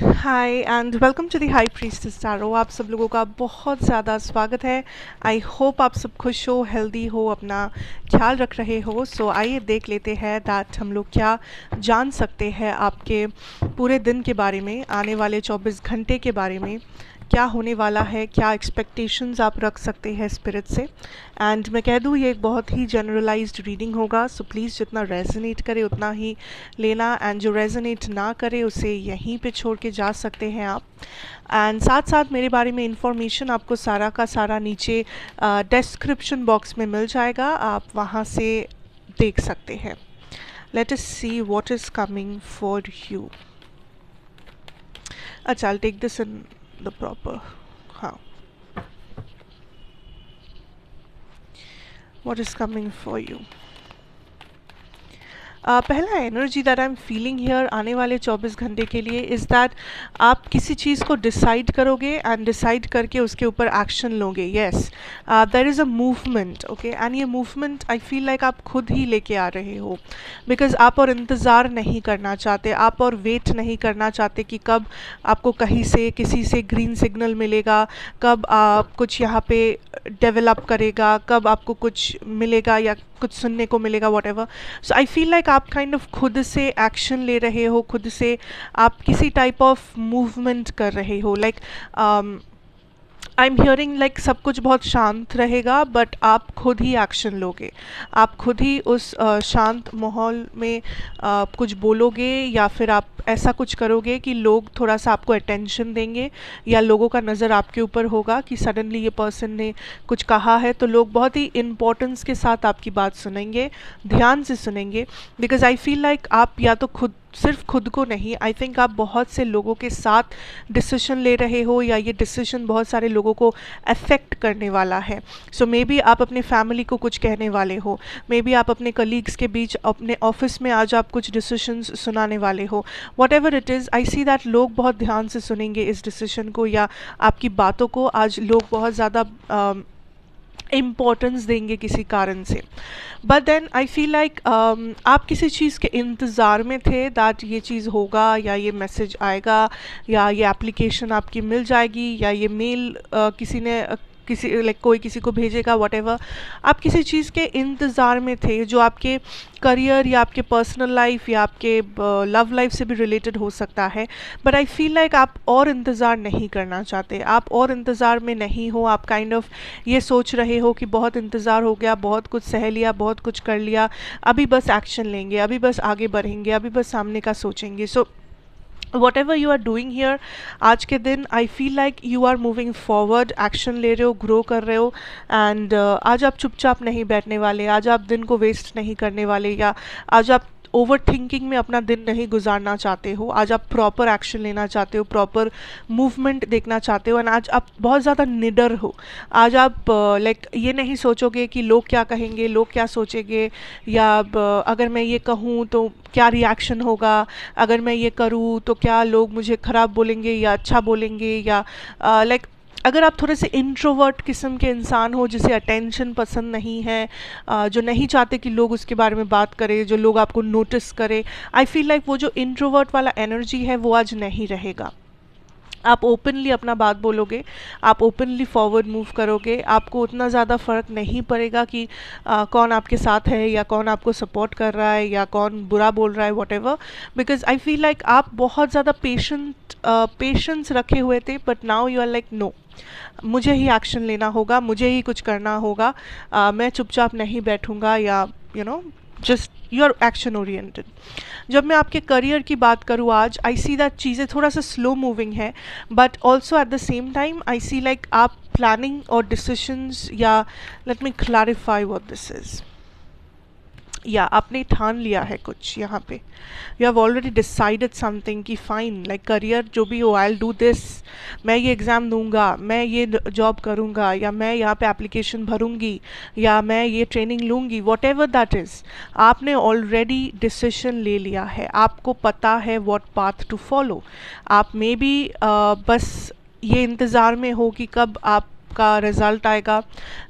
Hi and welcome to the high priestess tarot. आप सब लोगों का बहुत ज़्यादा स्वागत है। आई होप आप सब खुश हो, हेल्दी हो, अपना ख्याल रख रहे हो। सो आइए देख लेते हैं दैट हम लोग क्या जान सकते हैं आपके पूरे दिन के बारे में, आने वाले 24 घंटे के बारे में क्या होने वाला है, क्या एक्सपेक्टेशंस आप रख सकते हैं स्पिरिट से। एंड मैं कह दूँ ये एक बहुत ही जनरलाइज्ड रीडिंग होगा, सो प्लीज़ जितना रेजोनेट करे उतना ही लेना, एंड जो रेजोनेट ना करे उसे यहीं पे छोड़ के जा सकते हैं आप। एंड साथ साथ मेरे बारे में इंफॉर्मेशन आपको सारा का सारा नीचे डिस्क्रिप्शन बॉक्स में मिल जाएगा, आप वहाँ से देख सकते हैं। Let us see what is coming for you. अच्छा, I take this in the proper, हाँ, what is coming for you. पहला energy that I am feeling here आने वाले 24 घंटे के लिए इज़ दैट आप किसी चीज़ को डिसाइड करोगे एंड डिसाइड करके उसके ऊपर एक्शन लोगे। Yes, there is a movement, okay, and ये मूवमेंट आई फील लाइक आप खुद ही लेके आ रहे हो, बिकॉज आप और इंतज़ार नहीं करना चाहते, आप और वेट नहीं करना चाहते कि कब आपको कहीं से किसी से ग्रीन सिग्नल मिलेगा, कब आप कुछ यहाँ पे डेवलप करेगा, कब आपको कुछ मिलेगा या कुछ सुनने को मिलेगा, what ever. So I feel like आप काइंड ऑफ खुद से एक्शन ले रहे हो, खुद से आप किसी टाइप ऑफ मूवमेंट कर रहे हो। Like I am hearing like सब कुछ बहुत शांत रहेगा बट आप खुद ही एक्शन लोगे, आप खुद ही उस शांत माहौल में कुछ बोलोगे या फिर आप ऐसा कुछ करोगे कि लोग थोड़ा सा आपको अटेंशन देंगे, या लोगों का नज़र आपके ऊपर होगा कि सडनली ये पर्सन ने कुछ कहा है, तो लोग बहुत ही इम्पोर्टेंस के साथ आपकी बात सुनेंगे, ध्यान से सुनेंगे। बिकॉज आई फील लाइक आप या तो खुद, सिर्फ खुद को नहीं, आई थिंक आप बहुत से लोगों के साथ डिसीजन ले रहे हो, या ये डिसीजन बहुत सारे लोगों को अफेक्ट करने वाला है। सो मे बी आप अपने फैमिली को कुछ कहने वाले हो, मे बी आप अपने कलीग्स के बीच, अपने ऑफिस में आज आप कुछ डिसीजंस सुनाने वाले हो। What ever it is, I see that लोग बहुत ध्यान से सुनेंगे इस डिसीजन को या आपकी बातों को। आज लोग बहुत ज़्यादा इम्पोर्टेंस देंगे किसी कारण से। But then I feel like आप किसी चीज़ के इंतज़ार में थे दैट ये चीज़ होगा, या ये मैसेज आएगा, या ये एप्लीकेशन आपकी मिल जाएगी, या ये मेल किसी ने किसी लाइक कोई किसी को भेजेगा, वॉट एवर। आप किसी चीज़ के इंतज़ार में थे जो आपके करियर या आपके पर्सनल लाइफ या आपके लव लाइफ से भी रिलेटेड हो सकता है। बट आई फील लाइक आप और इंतज़ार नहीं करना चाहते, आप और इंतज़ार में नहीं हो। आप काइंड ऑफ ये सोच रहे हो कि बहुत इंतज़ार हो गया, बहुत कुछ सह लिया, बहुत कुछ कर लिया, अभी बस एक्शन लेंगे, अभी बस आगे बढ़ेंगे, अभी बस सामने का सोचेंगे। So whatever you are doing here आज के दिन, I feel like you are moving forward, action ले रहे हो, ग्रो कर रहे हो। एंड आज आप चुपचाप नहीं बैठने वाले, आज आप दिन को वेस्ट नहीं करने वाले, या आज आप ओवर थिंकिंग में अपना दिन नहीं गुजारना चाहते हो। आज आप प्रॉपर एक्शन लेना चाहते हो, प्रॉपर मूवमेंट देखना चाहते हो, एंड आज आप बहुत ज़्यादा निडर हो। आज आप लाइक ये नहीं सोचोगे कि लोग क्या कहेंगे, लोग क्या सोचेंगे, या अगर मैं ये कहूँ तो क्या रिएक्शन होगा, अगर मैं ये करूँ तो क्या लोग मुझे ख़राब बोलेंगे या अच्छा बोलेंगे, या लाइक अगर आप थोड़े से इंट्रोवर्ट किस्म के इंसान हो जिसे अटेंशन पसंद नहीं है, जो नहीं चाहते कि लोग उसके बारे में बात करें, जो लोग आपको नोटिस करें, आई फील लाइक वो जो इंट्रोवर्ट वाला एनर्जी है वो आज नहीं रहेगा। आप ओपनली अपना बात बोलोगे, आप ओपनली फॉरवर्ड मूव करोगे, आपको उतना ज़्यादा फ़र्क नहीं पड़ेगा कि कौन आपके साथ है या कौन आपको सपोर्ट कर रहा है या कौन बुरा बोल रहा है, whatever. Because I feel like आप बहुत ज़्यादा पेशेंस रखे हुए थे, but now you are like no, मुझे ही एक्शन लेना होगा, मुझे ही कुछ करना होगा, मैं चुपचाप नहीं बैठूंगा, या you know just you are action oriented. जब मैं आपके करियर की बात करूँ आज, आई सी दैट चीज़ें थोड़ा सा स्लो मूविंग है, but also at the same time I see like आप प्लानिंग और डिसीशंस, या let me clarify what this is, या आपने ठान लिया है कुछ यहाँ पे, you have already decided something कि फाइन, लाइक करियर जो भी हो, आई विल डू दिस, मैं ये एग्ज़ाम दूंगा, मैं ये जॉब करूँगा, या मैं यहाँ पे एप्लीकेशन भरूँगी, या मैं ये ट्रेनिंग लूँगी, वॉट एवर दैट इज़। आपने ऑलरेडी डिसीशन ले लिया है, आपको पता है व्हाट पाथ टू फॉलो। आप मे बी बस ये इंतज़ार में हो कि कब आप आपका रिज़ल्ट आएगा,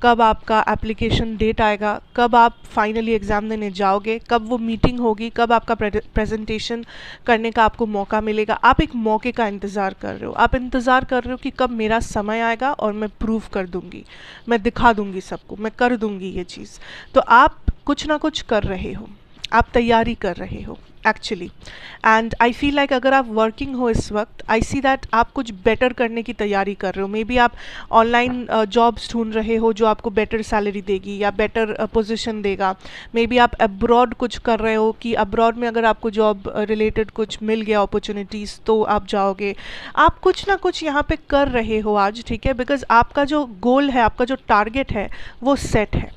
कब आपका एप्लीकेशन डेट आएगा, कब आप फाइनली एग्ज़ाम देने जाओगे, कब वो मीटिंग होगी, कब आपका प्रेजेंटेशन करने का आपको मौका मिलेगा। आप एक मौके का इंतज़ार कर रहे हो, आप इंतज़ार कर रहे हो कि कब मेरा समय आएगा और मैं प्रूव कर दूँगी, मैं दिखा दूँगी सबको, मैं कर दूँगी ये चीज़। तो आप कुछ ना कुछ कर रहे हो, आप तैयारी कर रहे हो actually. And I feel like अगर आप वर्किंग हो इस वक्त, आई सी दैट आप कुछ बेटर करने की तैयारी कर रहे हो। मे बी आप ऑनलाइन जॉब्स ढूंढ रहे हो जो आपको बेटर सैलरी देगी या बेटर पोजीशन देगा। मे बी आप अब्रॉड कुछ कर रहे हो कि अब्रॉड में अगर आपको जॉब रिलेटेड कुछ मिल गया अपॉर्चुनिटीज़ तो आप जाओगे। आप कुछ ना कुछ यहाँ पे कर रहे हो आज, ठीक है, बिकॉज आपका जो गोल है, आपका जो टारगेट है वो सेट है,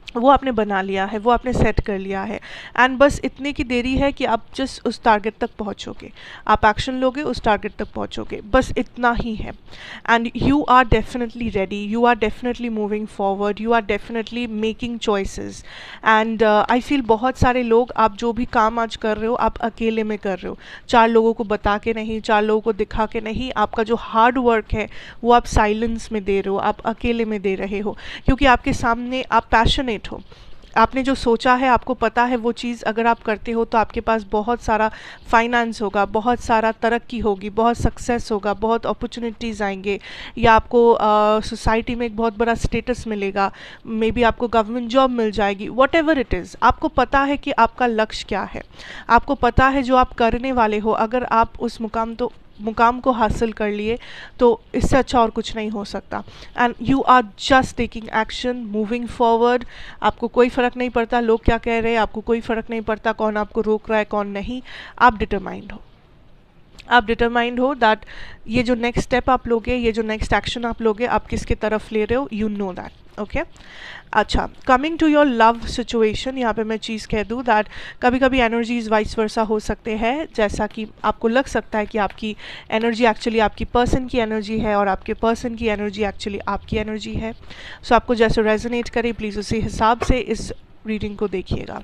वो आपने बना लिया है, वो आपने सेट कर लिया है। एंड बस इतने की देरी है कि आप जस्ट उस टारगेट तक पहुंचोगे, आप एक्शन लोगे, उस टारगेट तक पहुंचोगे, बस इतना ही है। And you are definitely ready, you are definitely moving forward, you are definitely making choices. And I feel बहुत सारे लोग, आप जो भी काम आज कर रहे हो आप अकेले में कर रहे हो, 4 लोगों को बता के नहीं, 4 लोगों को दिखा के नहीं। आपका जो हार्ड वर्क है वो आप साइलेंस में दे रहे हो, आप अकेले में दे रहे हो, क्योंकि आपके सामने आप पैशनेट हो। आपने जो सोचा है, आपको पता है वो चीज़ अगर आप करते हो तो आपके पास बहुत सारा फाइनेंस होगा, बहुत सारा तरक्की होगी, बहुत सक्सेस होगा, बहुत अपॉर्चुनिटीज़ आएंगे, या आपको सोसाइटी में एक बहुत बड़ा स्टेटस मिलेगा, मे बी आपको गवर्नमेंट जॉब मिल जाएगी, वॉट एवर इट इज़। आपको पता है कि आपका लक्ष्य क्या है, आपको पता है जो आप करने वाले हो। अगर आप उस मुकाम को हासिल कर लिए तो इससे अच्छा और कुछ नहीं हो सकता। And you are just taking action, moving forward. आपको कोई फ़र्क नहीं पड़ता लोग क्या कह रहे हैं, आपको कोई फ़र्क नहीं पड़ता कौन आपको रोक रहा है कौन नहीं। आप डिटरमाइंड हो, आप डिटरमाइंड हो दैट ये जो नेक्स्ट स्टेप आप लोगे, ये जो नेक्स्ट एक्शन आप लोगे, आप किसके तरफ ले रहे हो, यू नो दैट। ओके, अच्छा, coming to your love situation, यहाँ पे मैं चीज़ कह दूँ दैट कभी कभी एनर्जीज वाइस वर्सा हो सकते हैं। जैसा कि आपको लग सकता है कि आपकी एनर्जी एक्चुअली आपकी पर्सन की एनर्जी है और आपके पर्सन की एनर्जी एक्चुअली आपकी एनर्जी है। सो आपको जैसे रेजोनेट करे प्लीज़ उसी हिसाब से इस रीडिंग को देखिएगा।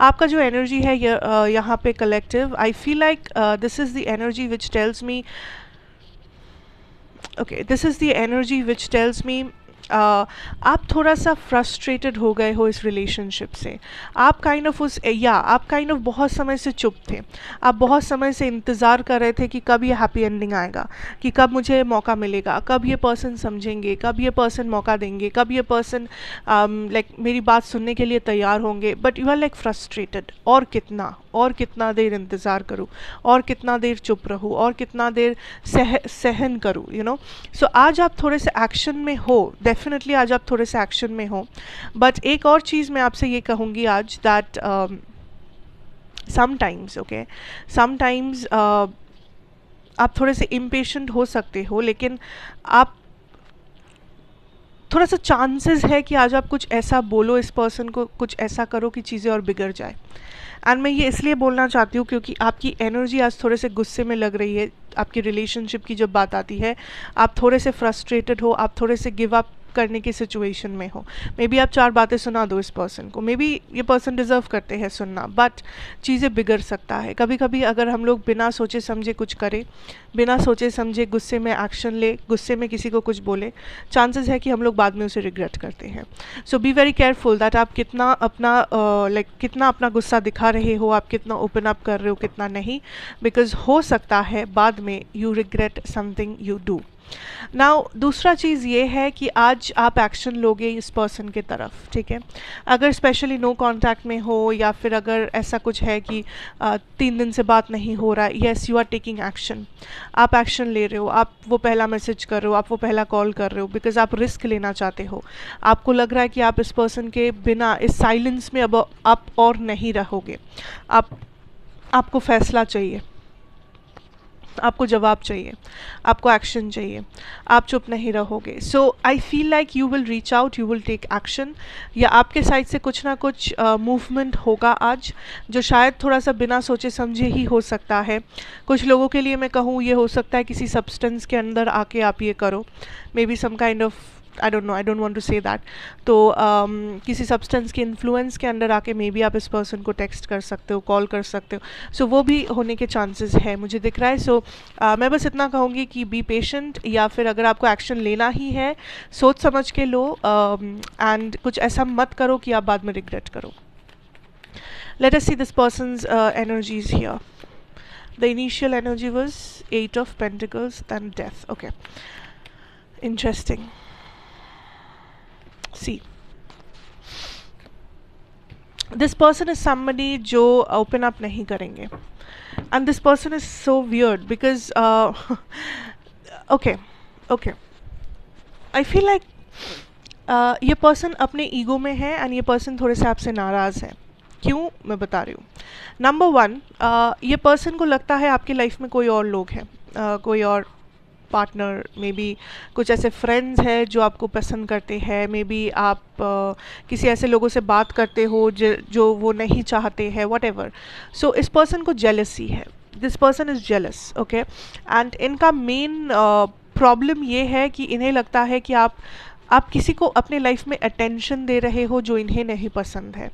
आपका जो एनर्जी है यहाँ पे collective, I feel like this is the energy which tells me, okay, this is the energy which tells me आप थोड़ा सा फ्रस्ट्रेटेड हो गए हो इस रिलेशनशिप से। आप काइंड ऑफ आप काइंड ऑफ बहुत समय से चुप थे, आप बहुत समय से इंतज़ार कर रहे थे कि कब ये हैप्पी एंडिंग आएगा, कि कब मुझे मौका मिलेगा, कब ये पर्सन समझेंगे, कब ये पर्सन मौका देंगे, कब ये पर्सन लाइक मेरी बात सुनने के लिए तैयार होंगे। But you are like frustrated, और कितना देर इंतज़ार करूँ, और कितना देर चुप रहूँ, और कितना देर सहन करूँ, यू नो। सो आज आप थोड़े से एक्शन में हो, डेफिनेटली आज आप थोड़े से एक्शन में हो। बट एक और चीज़ मैं आपसे ये कहूँगी आज दैट समटाइम्स, ओके, समटाइम्स आप थोड़े से इम्पेशेंट हो सकते हो, लेकिन आप थोड़ा सा चांसेस है कि आज आप कुछ ऐसा बोलो इस पर्सन को, कुछ ऐसा करो कि चीज़ें और बिगड़ जाए। एंड मैं ये इसलिए बोलना चाहती हूँ क्योंकि आपकी एनर्जी आज थोड़े से गुस्से में लग रही है। आपकी रिलेशनशिप की जब बात आती है, आप थोड़े से फ्रस्ट्रेटेड हो, आप थोड़े से गिव अप करने की सिचुएशन में हो। मे बी आप 4 बातें सुना दो इस पर्सन को, मे बी ये पर्सन डिज़र्व करते हैं सुनना, बट चीज़ें बिगड़ सकता है। कभी कभी अगर हम लोग बिना सोचे समझे कुछ करें, बिना सोचे समझे गुस्से में एक्शन ले, गुस्से में किसी को कुछ बोले, चांसेस है कि हम लोग बाद में उसे रिग्रेट करते हैं। सो बी वेरी केयरफुल दैट आप कितना अपना कितना अपना गुस्सा दिखा रहे हो, आप कितना ओपन अप कर रहे हो, कितना नहीं, बिकॉज हो सकता है बाद में you regret something you do. Now दूसरा चीज़ ये है कि आज आप एक्शन लोगे इस पर्सन के तरफ, ठीक है। अगर स्पेशली नो कांटेक्ट में हो, या फिर अगर ऐसा कुछ है कि 3 दिन से बात नहीं हो रहा है, yes you are taking action, आप एक्शन ले रहे हो, आप वो पहला मैसेज कर रहे हो, आप वो पहला कॉल कर रहे हो, बिकॉज आप रिस्क लेना चाहते हो। आपको लग रहा है कि आप इस पर्सन के बिना, इस साइलेंस में अब आप और नहीं रहोगे। आपको फैसला चाहिए, आपको जवाब चाहिए, आपको एक्शन चाहिए, आप चुप नहीं रहोगे। So I feel like you will reach out, you will take action, या आपके साइड से कुछ ना कुछ मूवमेंट होगा आज, जो शायद थोड़ा सा बिना सोचे समझे ही हो सकता है। कुछ लोगों के लिए मैं कहूँ ये हो सकता है किसी सब्सटेंस के अंदर आके आप ये करो, maybe some kind of I don't know, I don't want to say that. तो किसी सब्सटेंस के इन्फ्लुएंस के अंडर आके मे बी आप इस पर्सन को टेक्स्ट कर सकते हो, कॉल कर सकते हो। सो वो भी होने के चांसेस है, मुझे दिख रहा है। सो मैं बस इतना कहूँगी कि बी पेशेंट, या फिर अगर आपको एक्शन लेना ही है सोच समझ के लो, एंड कुछ ऐसा मत करो कि आप बाद में रिग्रेट करो। Let us see this person's energies here. The initial energy was 8 of Pentacles, then Death. Okay, interesting. See, this person is somebody जो open up नहीं करेंगे, and this person is so weird because okay, okay, I feel like ये person अपने ego में है, and ये person थोड़े से आपसे नाराज़ है। क्यों, मैं बता रही हूँ। नंबर वन, ये पर्सन को लगता है आपकी लाइफ में कोई और लोग हैं, कोई और पार्टनर, मे बी कुछ ऐसे फ्रेंड्स हैं जो आपको पसंद करते हैं, मे बी आप किसी ऐसे लोगों से बात करते हो जो वो नहीं चाहते हैं, वट एवर। सो इस पर्सन को जेलसी है, this person is jealous, okay. And इनका मेन प्रॉब्लम ये है कि इन्हें लगता है कि आप किसी को अपने लाइफ में अटेंशन दे रहे हो जो इन्हें नहीं पसंद है।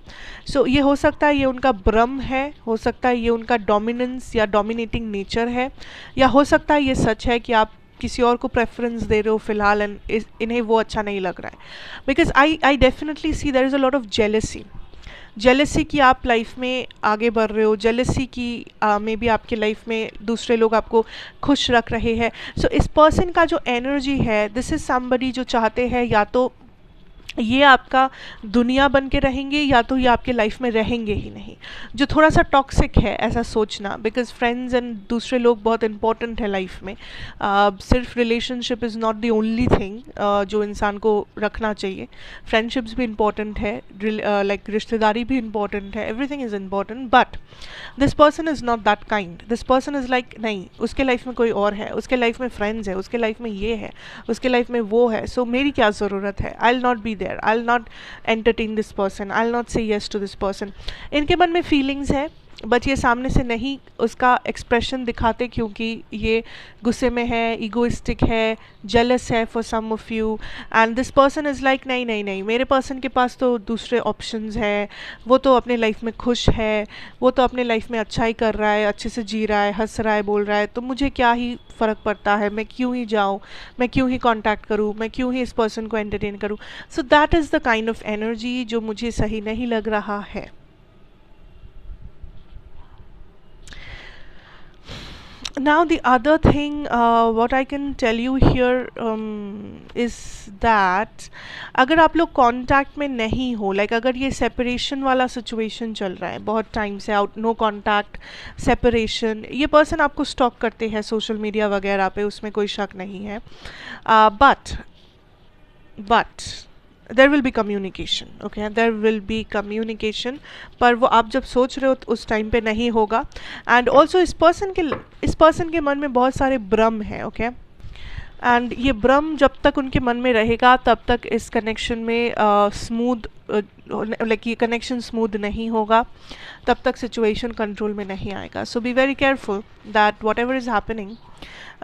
सो ये हो सकता है ये उनका भ्रम है, हो सकता है ये उनका डोमिनेंस या डोमिनेटिंग नेचर है, या हो सकता है ये सच है कि आप किसी और को प्रेफरेंस दे रहे हो फिलहाल, एंड इन्हें वो अच्छा नहीं लग रहा है। Because I definitely see there is a lot of jealousy कि आप लाइफ में आगे बढ़ रहे हो, जेलसी की मे बी आपके लाइफ में दूसरे लोग आपको खुश रख रहे हैं। सो इस पर्सन का जो एनर्जी है, दिस इज़ समबडी जो चाहते हैं या तो ये आपका दुनिया बन के रहेंगे या तो ये आपके लाइफ में रहेंगे ही नहीं, जो थोड़ा सा टॉक्सिक है ऐसा सोचना। बिकॉज फ्रेंड्स एंड दूसरे लोग बहुत इंपॉर्टेंट है लाइफ में। सिर्फ relationship is not the only thing जो इंसान को रखना चाहिए। फ्रेंडशिप्स भी इंपॉर्टेंट है, लाइक रिश्तेदारी भी इंपॉर्टेंट है, everything is important. But this person is not that kind. This person is like नहीं, उसके लाइफ में कोई और है, उसके लाइफ में फ्रेंड्स है, उसके लाइफ में ये है, उसके लाइफ में वो है। सो मेरी क्या ज़रूरत है, I will not be there, I'll not entertain this person, I'll not say yes to this person। इनके मन में फीलिंग्स है, बट ये सामने से नहीं उसका एक्सप्रेशन दिखाते क्योंकि ये गुस्से में है, ईगोइस्टिक है, जेलस है for some of you. And this person is like नहीं नहीं नहीं, मेरे पर्सन के पास तो दूसरे ऑप्शंस है, वो तो अपने लाइफ में खुश है, वो तो अपने लाइफ में अच्छा ही कर रहा है, अच्छे से जी रहा है, हंस रहा है, बोल रहा है, तो मुझे क्या ही फ़र्क पड़ता है, मैं क्यों ही जाऊँ, मैं क्यों ही कांटेक्ट करूँ, मैं क्यों ही इस पर्सन को एंटरटेन करूँ। So that is the kind of energy जो मुझे सही नहीं लग रहा है। Now the other thing what I can tell you here is that अगर आप लोग कांटेक्ट में नहीं हो, लाइक अगर ये सेपरेशन वाला सिचुएशन चल रहा है बहुत टाइम से, आउट नो कांटेक्ट, सेपरेशन, ये पर्सन आपको स्टॉक करते हैं सोशल मीडिया वगैरह पे, उसमें कोई शक नहीं है। But there will be communication, okay, there will be communication, पर वो आप जब सोच रहे हो तो उस टाइम पे नहीं होगा। एंड ऑल्सो इस पर्सन के मन में बहुत सारे भ्रम हैं, ओके, एंड ये भ्रम जब तक उनके मन में रहेगा तब तक इस कनेक्शन में स्मूथ, लाइक ये कनेक्शन स्मूथ नहीं होगा, तब तक सिचुएशन कंट्रोल में नहीं आएगा। So be very careful that whatever is happening,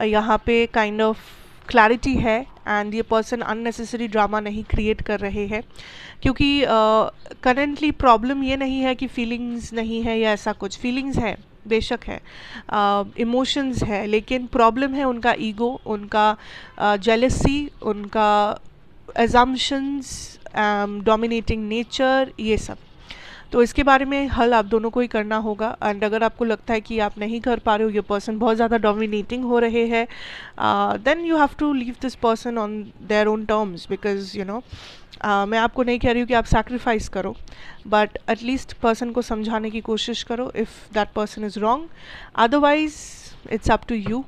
यहाँ पे काइंड ऑफ क्लैरिटी है, एंड ये पर्सन अननेसेसरी ड्रामा नहीं क्रिएट कर रहे हैं, क्योंकि करेंटली प्रॉब्लम ये नहीं है कि फीलिंग्स नहीं है या ऐसा कुछ, फीलिंग्स है बेशक है, इमोशंस है, लेकिन प्रॉब्लम है उनका ईगो, उनका जेलसी, उनका अजम्पशंस, डोमिनेटिंग नेचर, ये सब। तो इसके बारे में हल आप दोनों को ही करना होगा। एंड अगर आपको लगता है कि आप नहीं कर पा रहे हो, ये पर्सन बहुत ज़्यादा डोमिनेटिंग हो रहे हैं, then you have to leave this person on their own terms, because you know मैं आपको नहीं कह रही हूँ कि आप सैक्रिफाइस करो, बट एटलीस्ट पर्सन को समझाने की कोशिश करो if that person is wrong. Otherwise it's up to you,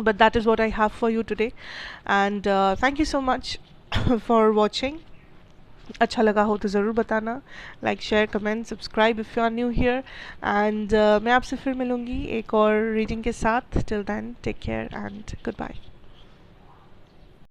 but that is what I have for you today. And thank you so much for watching. अच्छा लगा हो तो ज़रूर बताना, like share comment subscribe if you are new here. And मैं आपसे फिर मिलूँगी एक और रीडिंग के साथ। Till then take care and good bye.